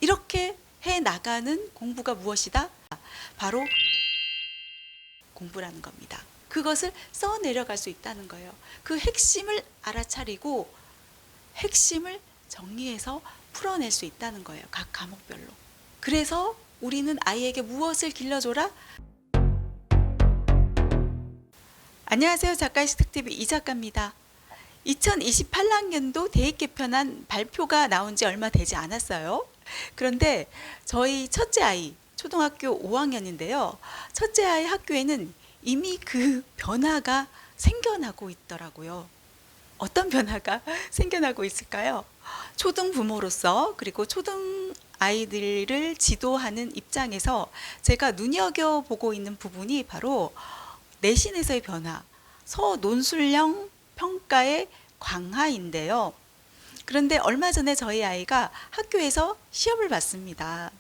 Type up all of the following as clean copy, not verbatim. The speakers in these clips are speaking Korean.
이렇게 해 나가는 공부가 무엇이다? 바로 공부라는 겁니다. 그것을 써 내려갈 수 있다는 거예요. 그 핵심을 알아차리고 핵심을 정리해서 풀어낼 수 있다는 거예요. 각 과목별로. 그래서 우리는 아이에게 무엇을 길러줘라? 안녕하세요. 작가의식 특TV 이작가입니다. 2028학년도 대입 개편안 발표가 나온 지 얼마 되지 않았어요. 그런데 저희 첫째 아이, 초등학교 5학년인데요. 첫째 아이 학교에는 이미 그 변화가 생겨나고 있더라고요. 어떤 변화가 생겨나고 있을까요? 초등 부모로서 그리고 초등 아이들을 지도하는 입장에서 제가 눈여겨보고 있는 부분이 바로 내신에서의 변화, 서논술형 평가의 강화인데요. 그런데 얼마 전에 저희 아이가 학교에서 시험을 봤습니다.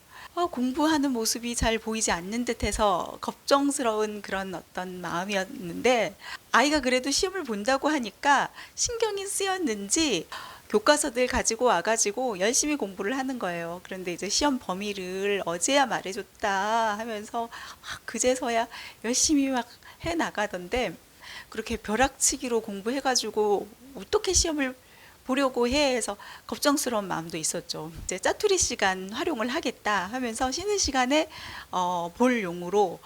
공부하는 모습이 잘 보이지 않는 듯해서 걱정스러운 그런 어떤 마음이었는데, 아이가 그래도 시험을 본다고 하니까 신경이 쓰였는지 교과서들 가지고 와가지고 열심히 공부를 하는 거예요. 그런데 이제 시험 범위를 어제야 말해줬다 하면서 그제서야 열심히 막 해 나가던데, 그렇게 벼락치기로 공부해가지고 어떻게 시험을 보려고 해서 걱정스러운 마음도 있었죠. 이제 짜투리 시간 활용을 하겠다 하면서 쉬는 시간에 볼 용으로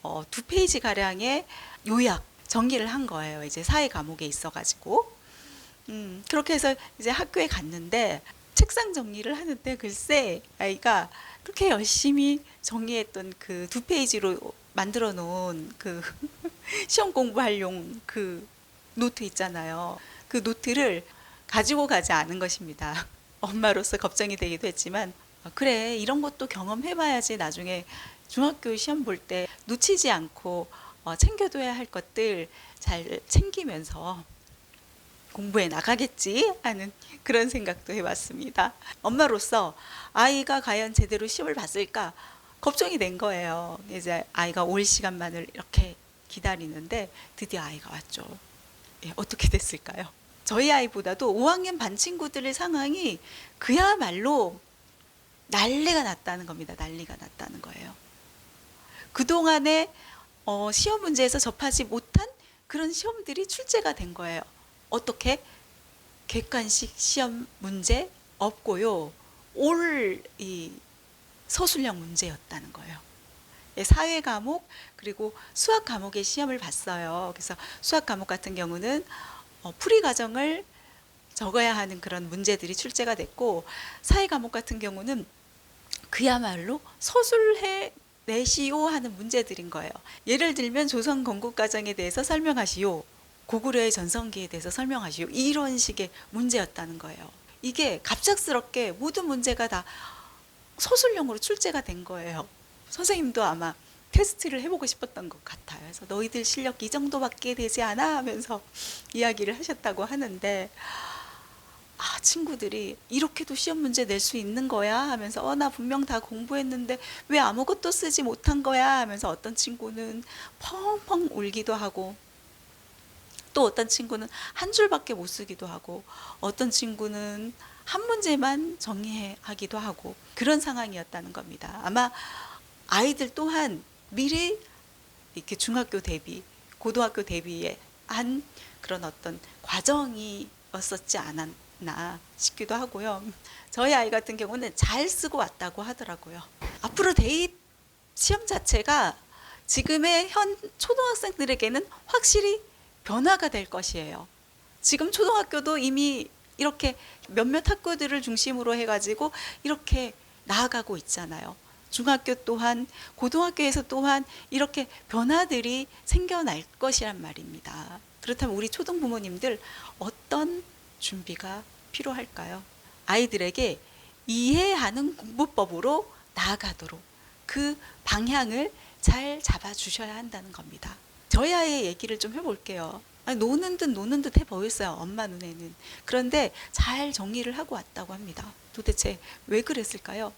2페이지 가량의 요약 정리를 한 거예요. 이제 사회 과목에 있어가지고 그렇게 해서 이제 학교에 갔는데 책상 정리를 하는데 글쎄 아이가 그렇게 열심히 정리했던 그 2페이지로 만들어 놓은 그 시험 공부할 용 그 노트 있잖아요. 그 노트를 가지고 가지 않은 것입니다. 엄마로서 걱정이 되기도 했지만, 그래, 이런 것도 경험해봐야지 나중에 중학교 시험 볼 때 놓치지 않고 챙겨둬야 할 것들 잘 챙기면서 공부해 나가겠지 하는 그런 생각도 해봤습니다. 엄마로서 아이가 과연 제대로 시험을 봤을까 걱정이 된 거예요. 이제 아이가 올 시간만을 이렇게 기다리는데 드디어 아이가 왔죠. 예, 어떻게 됐을까요? 저희 아이보다도 5학년 반 친구들의 상황이 그야말로 난리가 났다는 겁니다. 난리가 났다는 거예요. 그동안에 시험 문제에서 접하지 못한 그런 시험들이 출제가 된 거예요. 어떻게? 객관식 시험 문제 없고요. 올 이 서술형 문제였다는 거예요. 사회 과목 그리고 수학 과목의 시험을 봤어요. 그래서 수학 과목 같은 경우는 풀이 과정을 적어야 하는 그런 문제들이 출제가 됐고, 사회 과목 같은 경우는 그야말로 서술해 내시오 하는 문제들인 거예요. 예를 들면 조선 건국 과정에 대해서 설명하시오, 고구려의 전성기에 대해서 설명하시오, 이런 식의 문제였다는 거예요. 이게 갑작스럽게 모든 문제가 다 서술형으로 출제가 된 거예요. 선생님도 아마 테스트를 해보고 싶었던 것 같아요. 그래서 너희들 실력 이 정도밖에 되지 않아 하면서 이야기를 하셨다고 하는데, 친구들이 이렇게도 시험 문제 낼 수 있는 거야 하면서 나 분명 다 공부했는데 왜 아무것도 쓰지 못한 거야 하면서 어떤 친구는 펑펑 울기도 하고, 또 어떤 친구는 한 줄밖에 못 쓰기도 하고, 어떤 친구는 한 문제만 정리하기도 하고, 그런 상황이었다는 겁니다. 아마 아이들 또한 미리 이렇게 중학교 대비, 고등학교 대비에 한 그런 어떤 과정이었었지 않았나 싶기도 하고요. 저희 아이 같은 경우는 잘 쓰고 왔다고 하더라고요. 앞으로 대입 시험 자체가 지금의 현 초등학생들에게는 확실히 변화가 될 것이에요. 지금 초등학교도 이미 이렇게 몇몇 학교들을 중심으로 해가지고 이렇게 나아가고 있잖아요. 중학교 또한, 고등학교에서 또한 이렇게 변화들이 생겨날 것이란 말입니다. 그렇다면 우리 초등 부모님들 어떤 준비가 필요할까요? 아이들에게 이해하는 공부법으로 나아가도록 그 방향을 잘 잡아주셔야 한다는 겁니다. 저희 아이의 얘기를 좀 해볼게요. 노는 듯 해 보였어요, 엄마 눈에는. 그런데 잘 정리를 하고 왔다고 합니다. 도대체 왜 그랬을까요?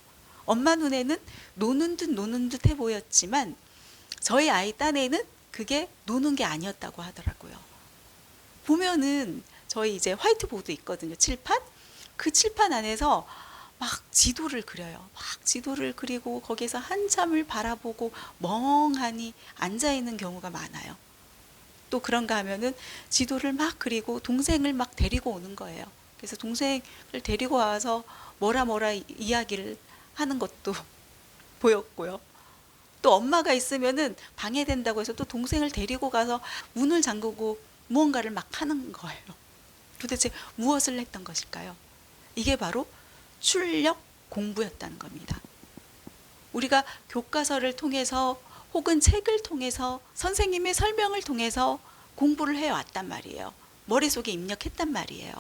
엄마 눈에는 노는 듯 해 보였지만 저희 아이 딴에는 그게 노는 게 아니었다고 하더라고요. 보면은 저희 이제 화이트보드 있거든요, 칠판. 그 칠판 안에서 막 지도를 그려요. 막 지도를 그리고 거기서 한참을 바라보고 멍하니 앉아 있는 경우가 많아요. 또 그런가 하면은 지도를 막 그리고 동생을 막 데리고 오는 거예요. 그래서 동생을 데리고 와서 뭐라 이야기를 하는 것도 보였고요. 또 엄마가 있으면은 방해된다고 해서 또 동생을 데리고 가서 문을 잠그고 무언가를 막 하는 거예요. 도대체 무엇을 했던 것일까요? 이게 바로 출력 공부였다는 겁니다. 우리가 교과서를 통해서 혹은 책을 통해서 선생님의 설명을 통해서 공부를 해왔단 말이에요. 머릿속에 입력했단 말이에요.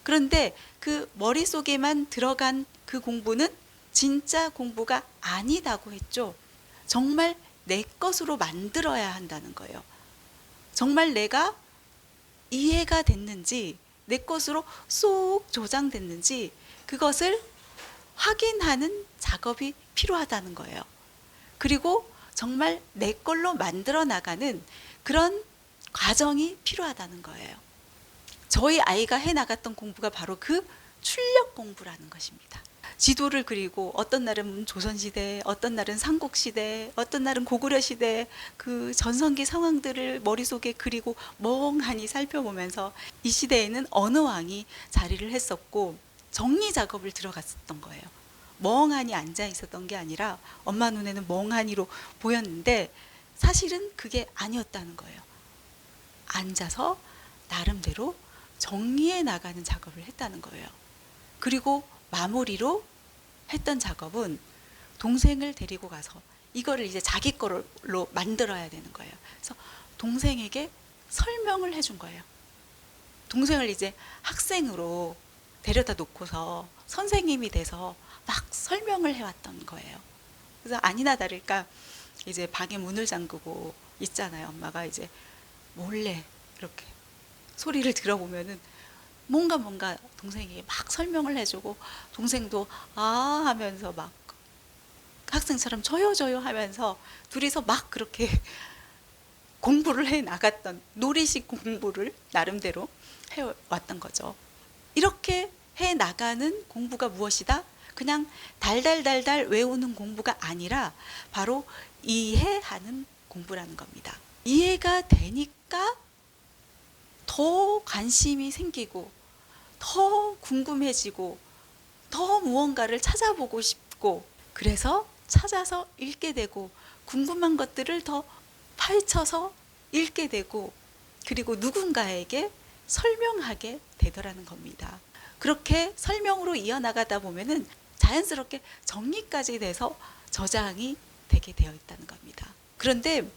그런데 그 머릿속에만 들어간 그 공부는 진짜 공부가 아니다고 했죠. 정말 내 것으로 만들어야 한다는 거예요. 정말 내가 이해가 됐는지, 내 것으로 쏙 조장됐는지 그것을 확인하는 작업이 필요하다는 거예요. 그리고 정말 내 걸로 만들어 나가는 그런 과정이 필요하다는 거예요. 저희 아이가 해 나갔던 공부가 바로 그 출력 공부라는 것입니다. 지도를 그리고 어떤 날은 조선시대, 어떤 날은 삼국시대, 어떤 날은 고구려시대 그 전성기 상황들을 머릿속에 그리고 멍하니 살펴보면서 이 시대에는 어느 왕이 자리를 했었고 정리 작업을 들어갔었던 거예요. 멍하니 앉아 있었던 게 아니라 엄마 눈에는 멍하니로 보였는데 사실은 그게 아니었다는 거예요. 앉아서 나름대로 정리해 나가는 작업을 했다는 거예요. 그리고 마무리로 했던 작업은 동생을 데리고 가서 이거를 이제 자기 거로 만들어야 되는 거예요. 그래서 동생에게 설명을 해준 거예요. 동생을 이제 학생으로 데려다 놓고서 선생님이 돼서 막 설명을 해왔던 거예요. 그래서 아니나 다를까 이제 방에 문을 잠그고 있잖아요. 엄마가 이제 몰래 이렇게 소리를 들어보면은 뭔가 동생이 막 설명을 해주고 동생도 아 하면서 막 학생처럼 저요 하면서 둘이서 막 그렇게 공부를 해 나갔던 놀이식 공부를 나름대로 해왔던 거죠. 이렇게 해 나가는 공부가 무엇이다? 그냥 달달달달 외우는 공부가 아니라 바로 이해하는 공부라는 겁니다. 이해가 되니까 더 관심이 생기고 더 궁금해지고 더 무언가를 찾아보고 싶고 그래서 찾아서 읽게 되고 궁금한 것들을 더 파헤쳐서 읽게 되고 그리고 누군가에게 설명하게 되더라는 겁니다. 그렇게 설명으로 이어나가다 보면은 자연스럽게 정리까지 돼서 저장이 되게 되어 있다는 겁니다. 그런데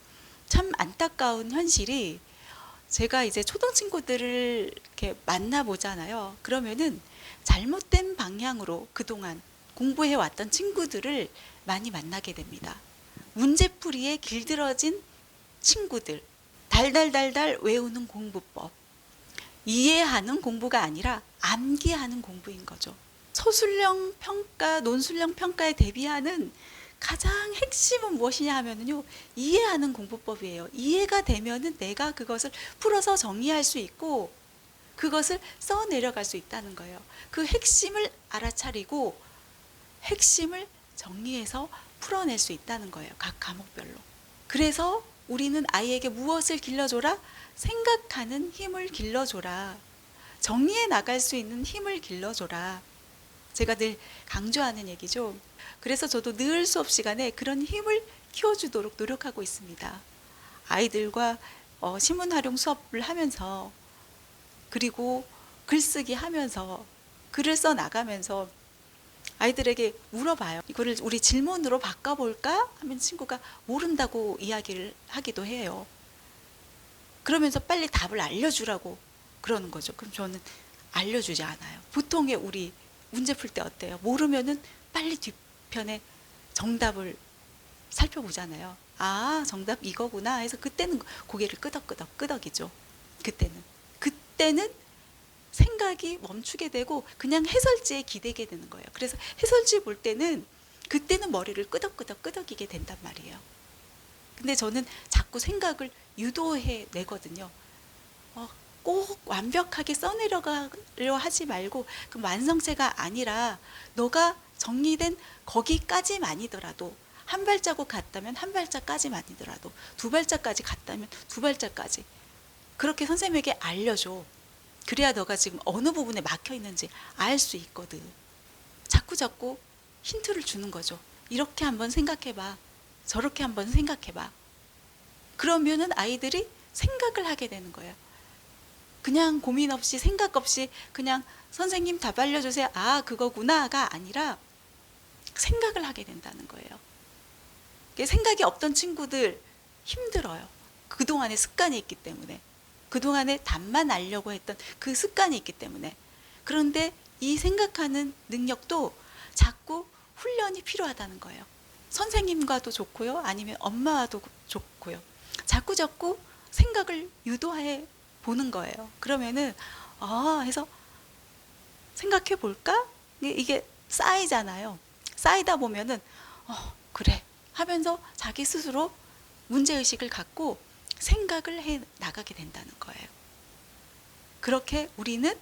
참 안타까운 현실이 제가 이제 초등 친구들을 이렇게 만나보잖아요. 그러면은 잘못된 방향으로 그동안 공부해 왔던 친구들을 많이 만나게 됩니다. 문제풀이에 길들어진 친구들, 달달달달 외우는 공부법, 이해하는 공부가 아니라 암기하는 공부인 거죠. 소술형 평가, 논술형 평가에 대비하는 가장 핵심은 무엇이냐 하면요, 이해하는 공부법이에요. 이해가 되면은 내가 그것을 풀어서 정리할 수 있고 그것을 써 내려갈 수 있다는 거예요. 그 핵심을 알아차리고 핵심을 정리해서 풀어낼 수 있다는 거예요. 각 과목별로. 그래서 우리는 아이에게 무엇을 길러줘라? 생각하는 힘을 길러줘라. 정리해 나갈 수 있는 힘을 길러줘라. 제가 늘 강조하는 얘기죠. 그래서 저도 늘 수업 시간에 그런 힘을 키워주도록 노력하고 있습니다. 아이들과 신문 활용 수업을 하면서 그리고 글쓰기 하면서 글을 써 나가면서 아이들에게 물어봐요. 이거를 우리 질문으로 바꿔볼까? 하면 친구가 모른다고 이야기를 하기도 해요. 그러면서 빨리 답을 알려주라고 그러는 거죠. 그럼 저는 알려주지 않아요. 보통의 우리 문제 풀 때 어때요? 모르면은 빨리 뒤편에 정답을 살펴보잖아요. 아, 정답 이거구나 해서 그때는 고개를 끄덕이죠. 그때는 생각이 멈추게 되고 그냥 해설지에 기대게 되는 거예요. 그래서 해설지 볼 때는 그때는 머리를 끄덕이게 된단 말이에요. 근데 저는 자꾸 생각을 유도해 내거든요. 꼭 완벽하게 써내려가려 하지 말고 그 완성체가 아니라 너가 정리된 거기까지만이더라도 한 발자국 갔다면 한 발자까지만이더라도 두 발자까지 갔다면 두 발자까지 그렇게 선생님에게 알려줘. 그래야 너가 지금 어느 부분에 막혀 있는지 알 수 있거든. 자꾸 힌트를 주는 거죠. 이렇게 한번 생각해봐. 저렇게 한번 생각해봐. 그러면은 아이들이 생각을 하게 되는 거예요. 그냥 고민 없이 생각 없이 그냥 선생님 답 알려주세요. 아, 그거구나가 아니라 생각을 하게 된다는 거예요. 생각이 없던 친구들 힘들어요. 그동안의 습관이 있기 때문에. 그동안에 답만 알려고 했던 그 습관이 있기 때문에. 그런데 이 생각하는 능력도 자꾸 훈련이 필요하다는 거예요. 선생님과도 좋고요. 아니면 엄마와도 좋고요. 자꾸 생각을 유도해 보는 거예요. 그러면은 해서 생각해 볼까? 이게 쌓이잖아요. 쌓이다 보면은 그래 하면서 자기 스스로 문제의식을 갖고 생각을 해 나가게 된다는 거예요. 그렇게 우리는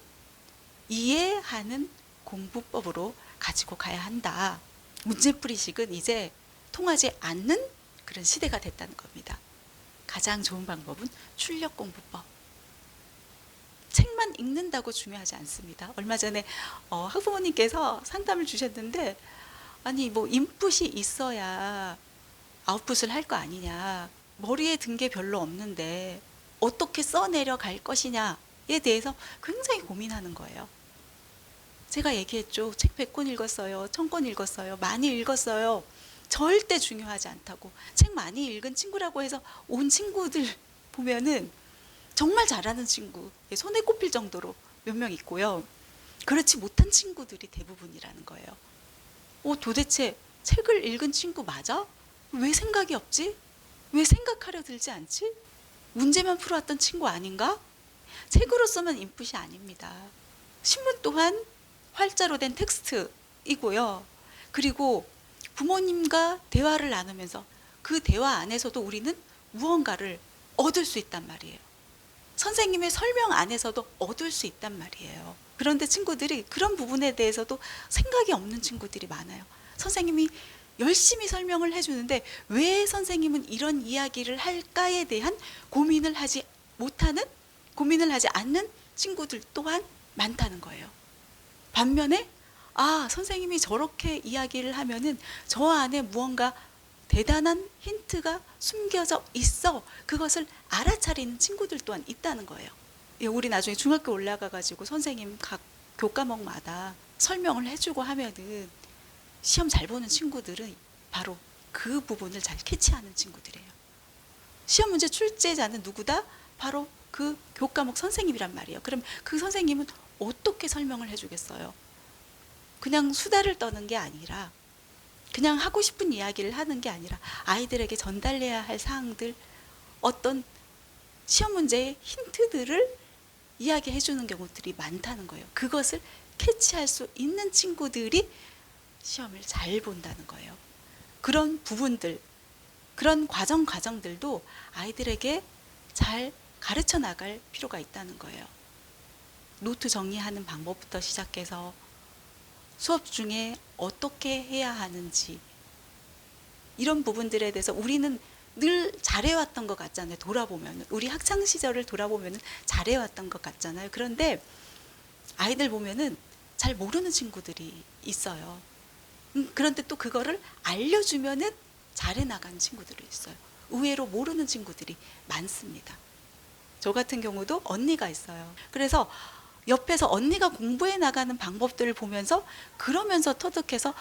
이해하는 공부법으로 가지고 가야 한다. 문제풀이식은 이제 통하지 않는 그런 시대가 됐다는 겁니다. 가장 좋은 방법은 출력공부법. 책만 읽는다고 중요하지 않습니다. 얼마 전에 학부모님께서 상담을 주셨는데 아니 뭐 인풋이 있어야 아웃풋을 할 거 아니냐. 머리에 든 게 별로 없는데 어떻게 써내려 갈 것이냐에 대해서 굉장히 고민하는 거예요. 제가 얘기했죠. 책 100권 읽었어요. 1000권 읽었어요. 많이 읽었어요. 절대 중요하지 않다고. 책 많이 읽은 친구라고 해서 온 친구들 보면은 정말 잘하는 친구, 손에 꼽힐 정도로 몇 명 있고요. 그렇지 못한 친구들이 대부분이라는 거예요. 도대체 책을 읽은 친구 맞아? 왜 생각이 없지? 왜 생각하려 들지 않지? 문제만 풀어왔던 친구 아닌가? 책으로서만 인풋이 아닙니다. 신문 또한 활자로 된 텍스트이고요. 그리고 부모님과 대화를 나누면서 그 대화 안에서도 우리는 무언가를 얻을 수 있단 말이에요. 선생님의 설명 안에서도 얻을 수 있단 말이에요. 그런데 친구들이 그런 부분에 대해서도 생각이 없는 친구들이 많아요. 선생님이 열심히 설명을 해주는데 왜 선생님은 이런 이야기를 할까에 대한 고민을 하지 못하는, 고민을 하지 않는 친구들 또한 많다는 거예요. 반면에 선생님이 저렇게 이야기를 하면은 저 안에 무언가 대단한 힌트가 숨겨져 있어. 그것을 알아차리는 친구들 또한 있다는 거예요. 우리 나중에 중학교 올라가가지고 선생님 각 교과목마다 설명을 해주고 하면은 시험 잘 보는 친구들은 바로 그 부분을 잘 캐치하는 친구들이에요. 시험 문제 출제자는 누구다? 바로 그 교과목 선생님이란 말이에요. 그럼 그 선생님은 어떻게 설명을 해주겠어요? 그냥 수다를 떠는 게 아니라 그냥 하고 싶은 이야기를 하는 게 아니라 아이들에게 전달해야 할 사항들, 어떤 시험 문제의 힌트들을 이야기해 주는 경우들이 많다는 거예요. 그것을 캐치할 수 있는 친구들이 시험을 잘 본다는 거예요. 그런 부분들, 그런 과정들도 아이들에게 잘 가르쳐 나갈 필요가 있다는 거예요. 노트 정리하는 방법부터 시작해서 수업 중에 어떻게 해야 하는지, 이런 부분들에 대해서 우리는 늘 잘해왔던 것 같잖아요. 돌아보면 우리 학창 시절을 돌아보면 잘해왔던 것 같잖아요. 그런데 아이들 보면은 잘 모르는 친구들이 있어요. 그런데 또 그거를 알려주면은 잘해 나가는 친구들이 있어요. 의외로 모르는 친구들이 많습니다. 저 같은 경우도 언니가 있어요. 그래서 옆에서 언니가 공부해 나가는 방법들을 보면서 그러면서 터득해서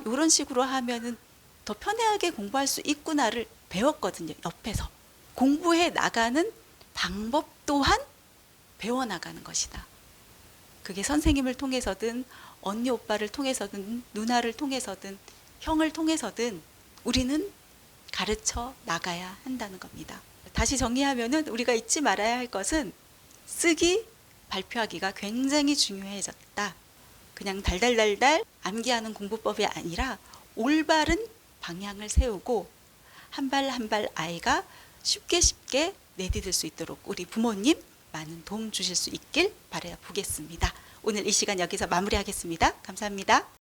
이런 식으로 하면은 더 편하게 공부할 수 있구나를 배웠거든요. 옆에서 공부해 나가는 방법 또한 배워나가는 것이다. 그게 선생님을 통해서든 언니 오빠를 통해서든 누나를 통해서든 형을 통해서든 우리는 가르쳐 나가야 한다는 겁니다. 다시 정리하면은 우리가 잊지 말아야 할 것은 쓰기, 발표하기가 굉장히 중요해졌다. 그냥 달달달달 암기하는 공부법이 아니라 올바른 방향을 세우고 한 발 한 발 아이가 쉽게 내디딜 수 있도록 우리 부모님, 많은 도움 주실 수 있길 바라보겠습니다. 오늘 이 시간 여기서 마무리하겠습니다. 감사합니다.